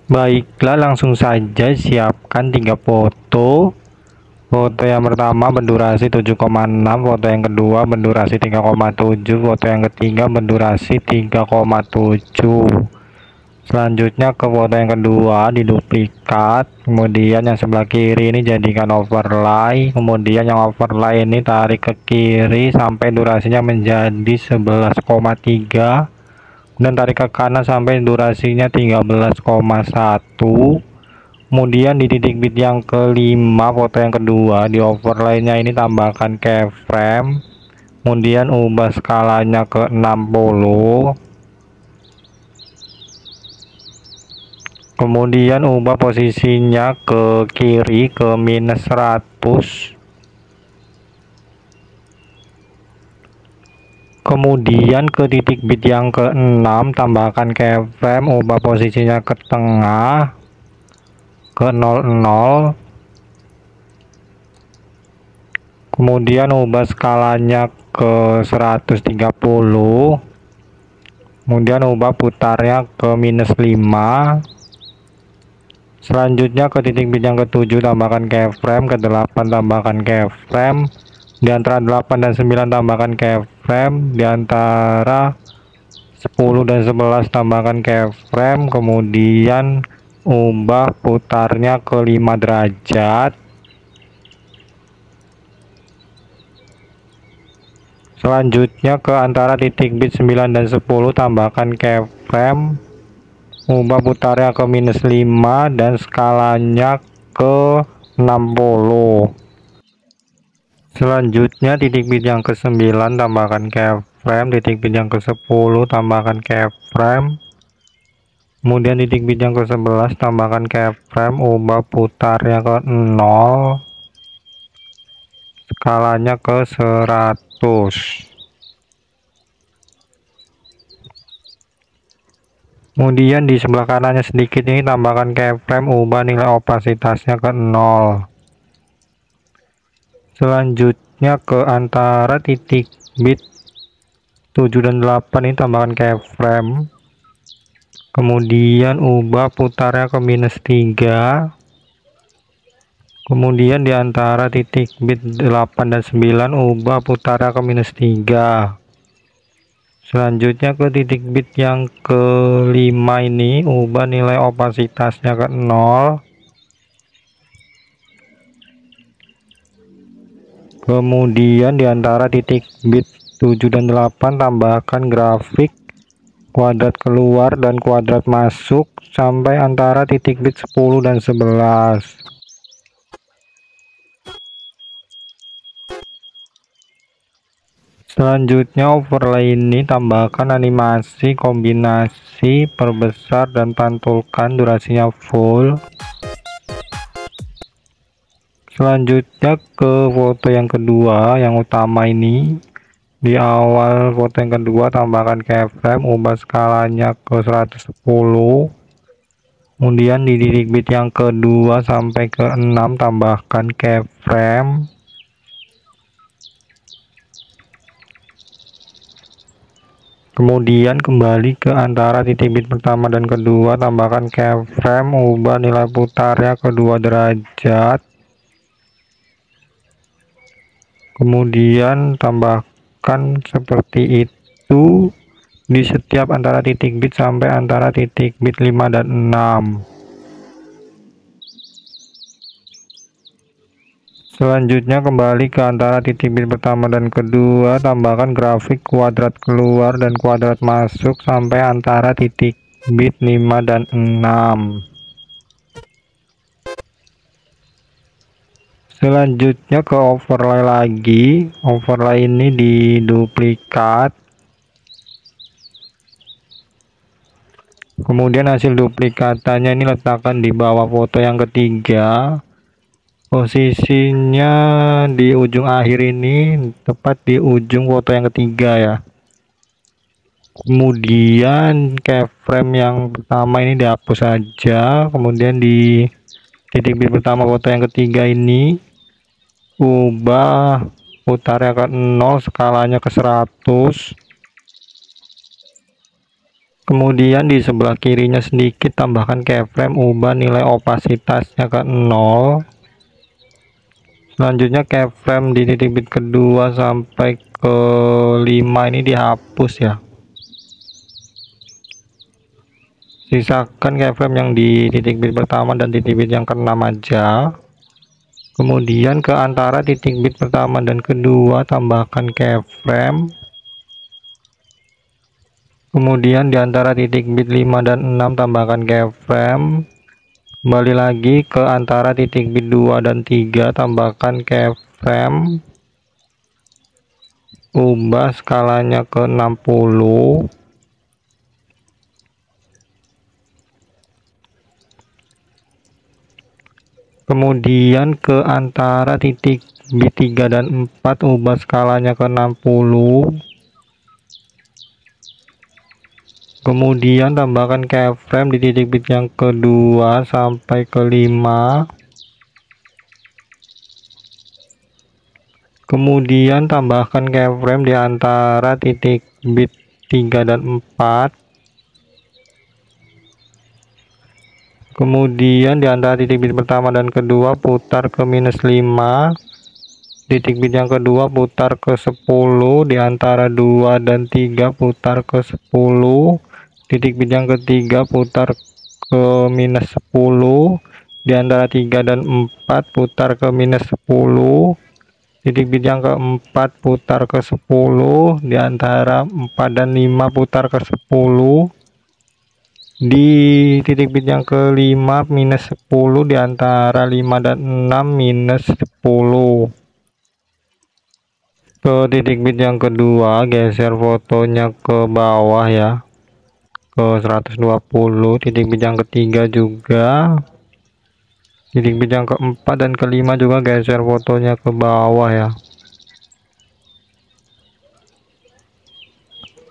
Baiklah, langsung saja siapkan 3 foto. Foto yang pertama berdurasi 7,6, foto yang kedua berdurasi 3,7, foto yang ketiga berdurasi 3,7. Selanjutnya ke foto yang kedua diduplikat, kemudian yang sebelah kiri ini jadikan overlay, kemudian yang overlay ini tarik ke kiri sampai durasinya menjadi 11,3 dan tarik ke kanan sampai durasinya 13,1. Kemudian di titik bit yang kelima foto yang kedua di overlaynya ini tambahkan keyframe, kemudian ubah skalanya ke 60, kemudian ubah posisinya ke kiri ke minus 100, kemudian ke titik bit yang ke-6 tambahkan keyframe, ubah posisinya ke tengah ke 00, kemudian ubah skalanya ke 130, kemudian ubah putarnya ke minus 5. Selanjutnya ke titik bit yang ke-7 tambahkan keyframe, ke-8 tambahkan keyframe, di antara 8 dan 9 tambahkan keyframe, di antara 10 dan 11 tambahkan keyframe, kemudian ubah putarnya ke 5 derajat. Selanjutnya ke antara titik bit 9 dan 10 tambahkan keyframe, ubah putarnya ke minus 5 dan skalanya ke 60. Selanjutnya titik bit yang ke-9 tambahkan keyframe, titik bit yang ke-10 tambahkan keyframe, kemudian titik bit yang ke-11 tambahkan keyframe, ubah putarnya ke 0, skalanya ke 100. Kemudian di sebelah kanannya sedikit ini tambahkan keyframe, ubah nilai opasitasnya ke 0. Selanjutnya ke antara titik bit 7 dan 8 ini tambahkan keyframe, kemudian ubah putarnya ke minus 3, kemudian di antara titik bit 8 dan 9 ubah putarnya ke minus 3. Selanjutnya ke titik bit yang kelima ini ubah nilai opasitasnya ke 0, kemudian di antara titik bit 7 dan 8 tambahkan grafik kuadrat keluar dan kuadrat masuk sampai antara titik bit 10 dan 11. Selanjutnya overlay ini tambahkan animasi kombinasi perbesar dan pantulkan durasinya full. Selanjutnya ke foto yang kedua yang utama ini, di awal foto yang kedua tambahkan keyframe, ubah skalanya ke 110, kemudian di titik bit yang kedua sampai ke 6 tambahkan keyframe, kemudian kembali ke antara titik bit pertama dan kedua tambahkan keyframe, ubah nilai putarnya ke 2 derajat, kemudian tambahkan seperti itu di setiap antara titik bit sampai antara titik bit 5 dan 6. Selanjutnya kembali ke antara titik bit pertama dan kedua, tambahkan grafik kuadrat keluar dan kuadrat masuk sampai antara titik bit 5 dan 6. Selanjutnya ke overlay lagi, overlay ini diduplikat, kemudian hasil duplikatannya ini letakkan di bawah foto yang ketiga, posisinya di ujung akhir ini tepat di ujung foto yang ketiga ya. Kemudian keyframe yang pertama ini dihapus saja, kemudian di titik bit pertama foto yang ketiga ini ubah putarnya ke 0, skalanya ke 100, Kemudian di sebelah kirinya sedikit tambahkan keyframe, ubah nilai opasitasnya ke 0. Selanjutnya keyframe di titik bit kedua sampai ke 5 ini dihapus ya. Sisakan keyframe yang di titik bit pertama dan titik bit yang ke-6 aja. Kemudian ke antara titik bit pertama dan kedua tambahkan keyframe. Kemudian di antara titik bit 5 dan 6 tambahkan keyframe. Kembali lagi ke antara titik bit 2 dan 3 tambahkan keyframe. Ubah skalanya ke 60. Kemudian ke antara titik bit 3 dan 4 ubah skalanya ke 60. Kemudian tambahkan keyframe di titik bit yang kedua sampai ke 5. Kemudian tambahkan keyframe di antara titik bit 3 dan 4. Kemudian di antara titik bit pertama dan kedua putar ke -5. Titik bit yang kedua putar ke 10. Di antara 2 dan 3 putar ke 10. Titik bit yang ketiga putar ke -10. Di antara 3 dan 4 putar ke -10. Titik bit yang keempat putar ke 10. Di antara 4 dan 5 putar ke 10. Di titik bit yang kelima -10. Di antara 5 dan 6 -10. Ke titik bit yang kedua geser fotonya ke bawah ya, ke 120. Titik bit yang ketiga juga, titik bit yang keempat dan kelima juga geser fotonya ke bawah ya.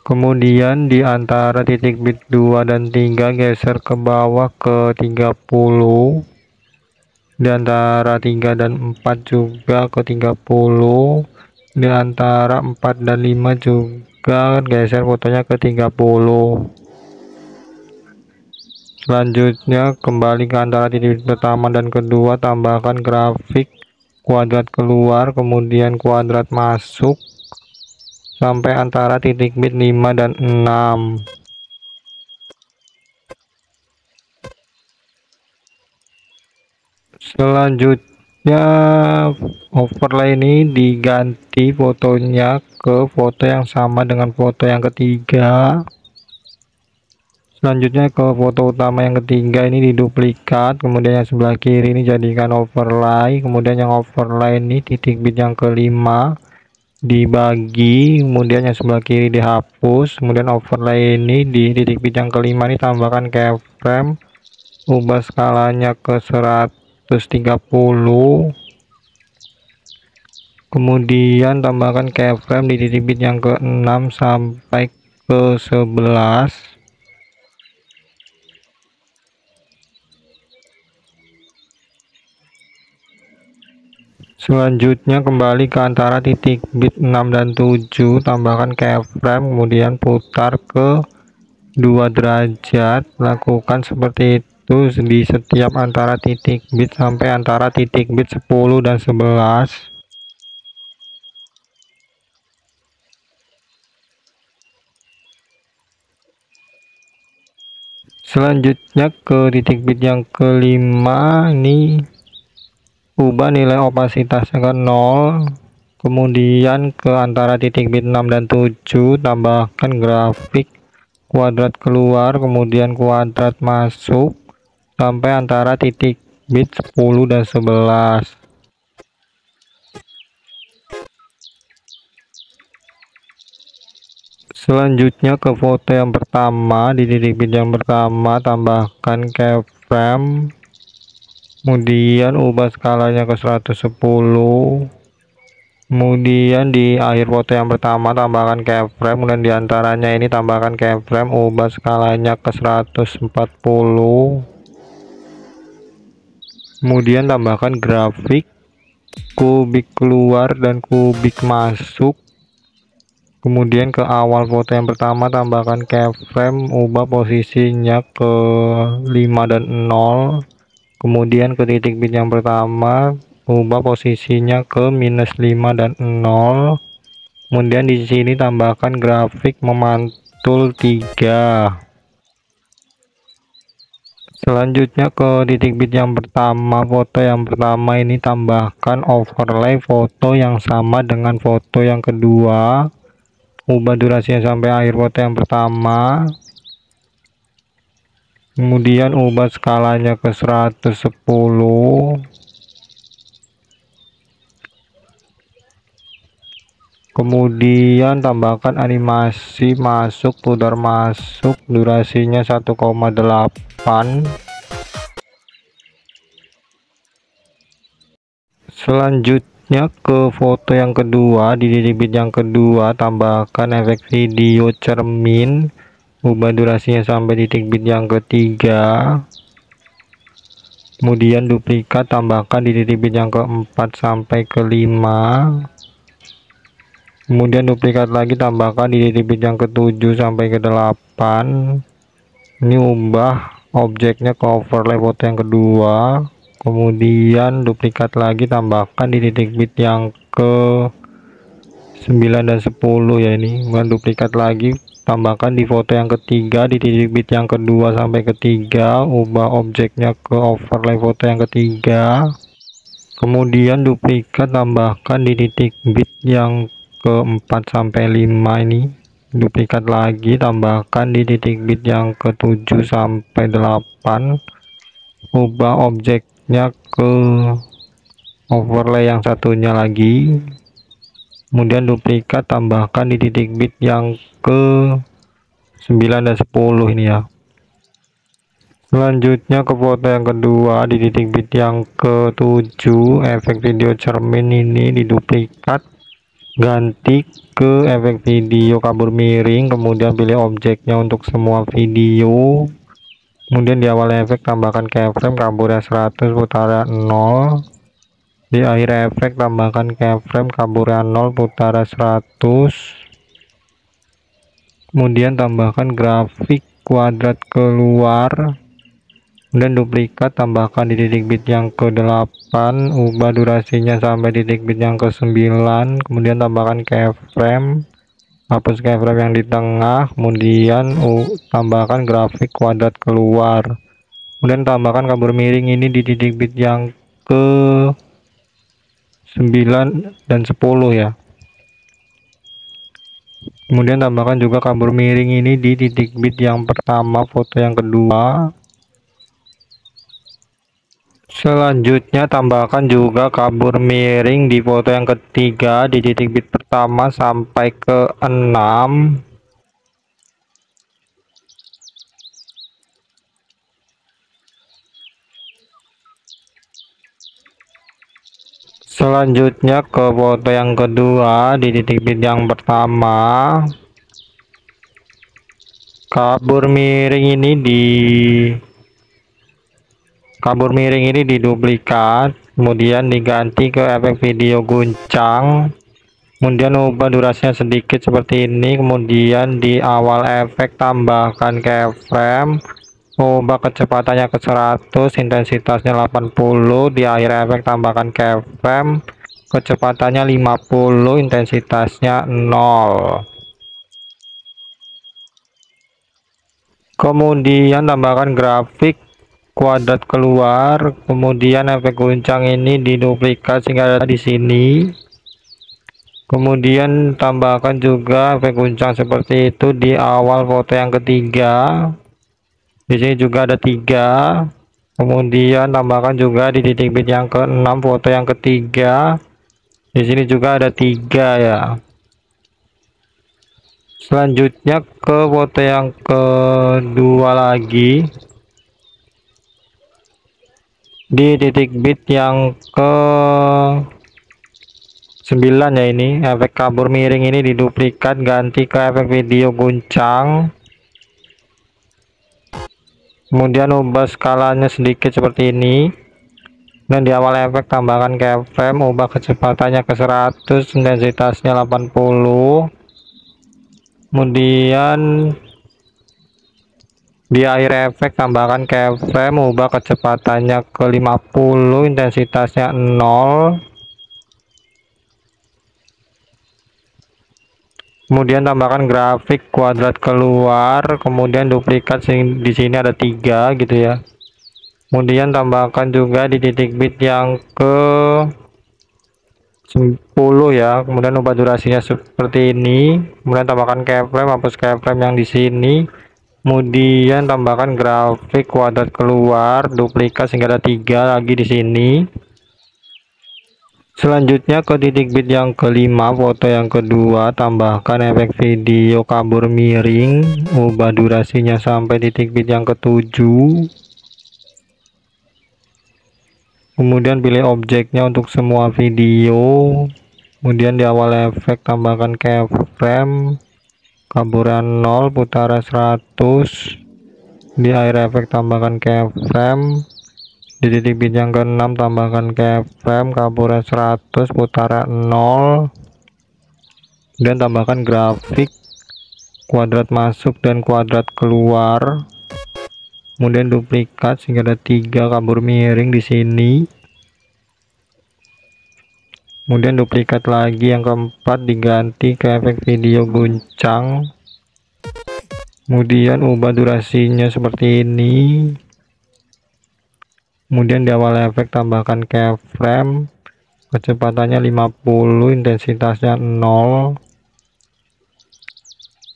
Kemudian di antara titik bit 2 dan 3 geser ke bawah ke 30. Di antara 3 dan 4 juga ke 30. Di antara 4 dan 5 juga geser fotonya ke 30. Selanjutnya kembali ke antara titik pertama dan kedua, tambahkan grafik kuadrat keluar kemudian kuadrat masuk sampai antara titik bit 5 dan 6. Selanjutnya overlay ini diganti fotonya ke foto yang sama dengan foto yang ketiga. Selanjutnya ke foto utama yang ketiga ini diduplikat, kemudian yang sebelah kiri ini jadikan overlay, kemudian yang overlay ini titik bit yang kelima dibagi, kemudian yang sebelah kiri dihapus, kemudian overlay ini di titik bit yang kelima ini tambahkan keyframe, ubah skalanya ke 130. Kemudian tambahkan keyframe di titik bit yang ke-6 sampai ke 11. Selanjutnya kembali ke antara titik bit 6 dan 7, tambahkan keyframe, kemudian putar ke 2 derajat. Lakukan seperti itu di setiap antara titik bit sampai antara titik bit 10 dan 11. Selanjutnya ke titik bit yang kelima ini ubah nilai opasitasnya ke 0. Kemudian ke antara titik bit 6 dan 7 tambahkan grafik kuadrat keluar kemudian kuadrat masuk sampai antara titik bit 10 dan 11. Selanjutnya ke foto yang pertama, di titik bit yang pertama tambahkan keyframe, kemudian ubah skalanya ke 110. Kemudian di akhir foto yang pertama tambahkan keyframe, kemudian diantaranya ini tambahkan keyframe, ubah skalanya ke 140. Kemudian tambahkan grafik kubik keluar dan kubik masuk, Kemudian ke awal foto yang pertama tambahkan keyframe, ubah posisinya ke 5 dan 0. Kemudian ke titik bit yang pertama ubah posisinya ke -5 dan 0. Kemudian di sini tambahkan grafik memantul 3. Selanjutnya ke titik bit yang pertama, foto yang pertama ini tambahkan overlay foto yang sama dengan foto yang kedua. Ubah durasinya sampai akhir foto yang pertama. Kemudian ubah skalanya ke 110. Kemudian tambahkan animasi masuk, pudar masuk, durasinya 1,8. Selanjutnya ke foto yang kedua, di titik bit yang kedua tambahkan efek video cermin, ubah durasinya sampai titik bit yang ketiga. Kemudian duplikat tambahkan di titik bit yang keempat sampai ke 5. Kemudian duplikat lagi tambahkan di titik bit yang ke-7 sampai ke 8. Ini ubah objeknya ke overlay foto yang kedua. Kemudian duplikat lagi tambahkan di titik bit yang ke 9 dan 10 ya, ini kemudian duplikat lagi tambahkan di foto yang ketiga di titik bit yang kedua sampai ketiga, ubah objeknya ke overlay foto yang ketiga. Kemudian duplikat tambahkan di titik bit yang ke-4 sampai 5, ini duplikat lagi tambahkan di titik bit yang ke-7 sampai 8, ubah objeknya ke overlay yang satunya lagi. Kemudian duplikat tambahkan di titik bit yang ke 9 dan 10 ini ya. Selanjutnya ke foto yang kedua, di titik bit yang ke-7 efek video cermin ini diduplikat, ganti ke efek video kabur miring, kemudian pilih objeknya untuk semua video. Kemudian di awal efek tambahkan keyframe, kaburnya 100, putaran 0. Di akhir efek tambahkan keyframe, kaburnya 0, putaran 100. Kemudian tambahkan grafik kuadrat keluar. Kemudian duplikat tambahkan di titik bit yang ke-8, ubah durasinya sampai titik bit yang ke-9. Kemudian tambahkan keyframe, hapus keyframe yang di tengah. Kemudian tambahkan grafik kuadrat keluar. Kemudian tambahkan kabur miring ini di titik bit yang ke 9 dan 10 ya. Kemudian tambahkan juga kabur miring ini di titik bit yang pertama foto yang kedua. Selanjutnya tambahkan juga kabur miring di foto yang ketiga di titik bit pertama sampai ke 6. Selanjutnya ke foto yang kedua di titik bit yang pertama, kabur miring ini diduplikat, kemudian diganti ke efek video guncang. Kemudian ubah durasinya sedikit seperti ini. Kemudian di awal efek tambahkan keyframe, ubah kecepatannya ke 100, intensitasnya 80. Di akhir efek tambahkan keyframe, kecepatannya 50, intensitasnya 0. Kemudian tambahkan grafik kuadrat keluar. Kemudian efek guncang ini diduplikat sehingga ada di sini. Kemudian tambahkan juga efek guncang seperti itu di awal foto yang ketiga. Di sini juga ada 3. Kemudian tambahkan juga di titik bit yang ke-6 foto yang ketiga. Di sini juga ada 3 ya. Selanjutnya ke foto yang kedua lagi, di titik bit yang ke 9 ya, ini efek kabur miring ini diduplikat, ganti ke efek video guncang. Kemudian ubah skalanya sedikit seperti ini. Dan di awal efek tambahkan keyframe, ubah kecepatannya ke 100, intensitasnya 80. Kemudian di akhir efek tambahkan keyframe, ubah kecepatannya ke 50, intensitasnya 0. Kemudian tambahkan grafik kuadrat keluar, kemudian duplikat di sini ada 3 gitu ya. Kemudian tambahkan juga di titik bit yang ke 10 ya. Kemudian ubah durasinya seperti ini. Kemudian tambahkan keyframe, hapus keyframe yang di sini. Kemudian tambahkan grafik kuadrat keluar, duplikat sehingga ada 3 lagi di sini. Selanjutnya ke titik bit yang kelima, foto yang kedua, tambahkan efek video kabur miring, ubah durasinya sampai titik bit yang ketujuh. Kemudian pilih objeknya untuk semua video. Kemudian di awal efek tambahkan keyframe, kaburan 0, putaran 100. Di akhir efek tambahkan keyframe. Di titik bit yang ke-6 tambahkan keyframe, kaburan 100, putaran 0. Dan tambahkan grafik kuadrat masuk dan kuadrat keluar. Kemudian duplikat sehingga ada 3 kabur miring di sini. Kemudian duplikat lagi yang keempat, diganti ke efek video guncang. Kemudian ubah durasinya seperti ini. Kemudian di awal efek tambahkan keyframe, kecepatannya 50, intensitasnya 0.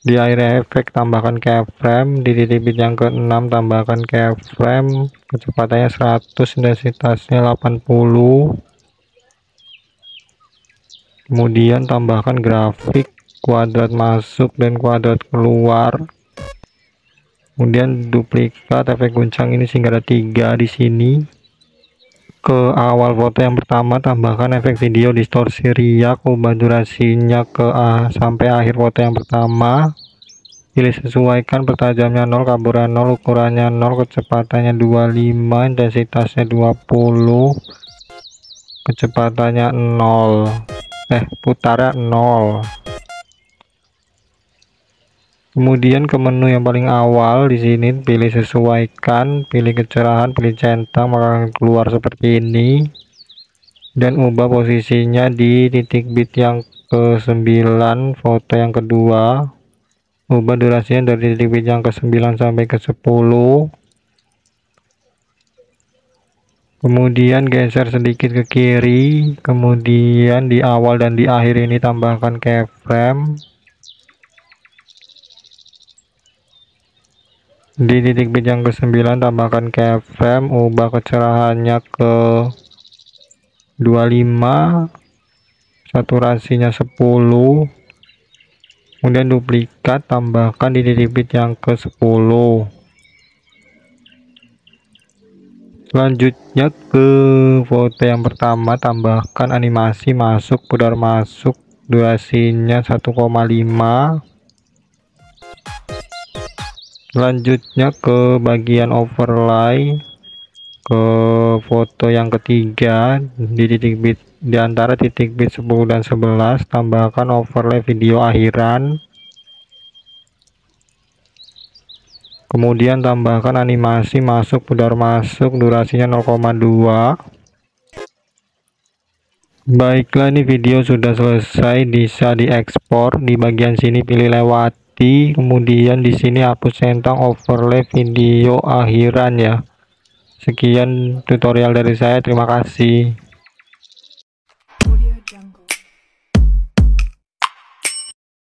Di akhir efek tambahkan keyframe, di titik bit yang ke-6 tambahkan keyframe, kecepatannya 100, intensitasnya 80. Kemudian tambahkan grafik kuadrat masuk dan kuadrat keluar. Kemudian duplikat efek guncang ini sehingga ada 3 di sini. Ke awal foto yang pertama tambahkan efek video distorsi riak, ubah durasinya ke sampai akhir foto yang pertama. Pilih sesuaikan, pertajamnya 0, kaburan 0, ukurannya 0, kecepatannya 25, intensitasnya 20, kecepatannya 0. Putaran 0. Kemudian ke menu yang paling awal di sini pilih sesuaikan, pilih kecerahan, pilih centang, maka keluar seperti ini. Dan ubah posisinya di titik bit yang ke-9, foto yang kedua. Ubah durasinya dari titik bit yang ke-9 sampai ke-10. Kemudian geser sedikit ke kiri, kemudian di awal dan di akhir ini tambahkan keyframe. Di titik bit yang ke-9 tambahkan keyframe, ubah kecerahannya ke 25, saturasinya 10. Kemudian duplikat, tambahkan di titik bit yang ke-10. Selanjutnya ke foto yang pertama, tambahkan animasi masuk, pudar masuk, durasinya 1,5. Selanjutnya ke bagian overlay, ke foto yang ketiga, di titik bit di antara titik bit 10 dan 11 tambahkan overlay video akhiran. Kemudian tambahkan animasi masuk, pudar masuk, durasinya 0,2. Baiklah, ini video sudah selesai, bisa diekspor. Di bagian sini pilih lewati, kemudian di sini hapus centang overlay video akhiran ya. Sekian tutorial dari saya, terima kasih.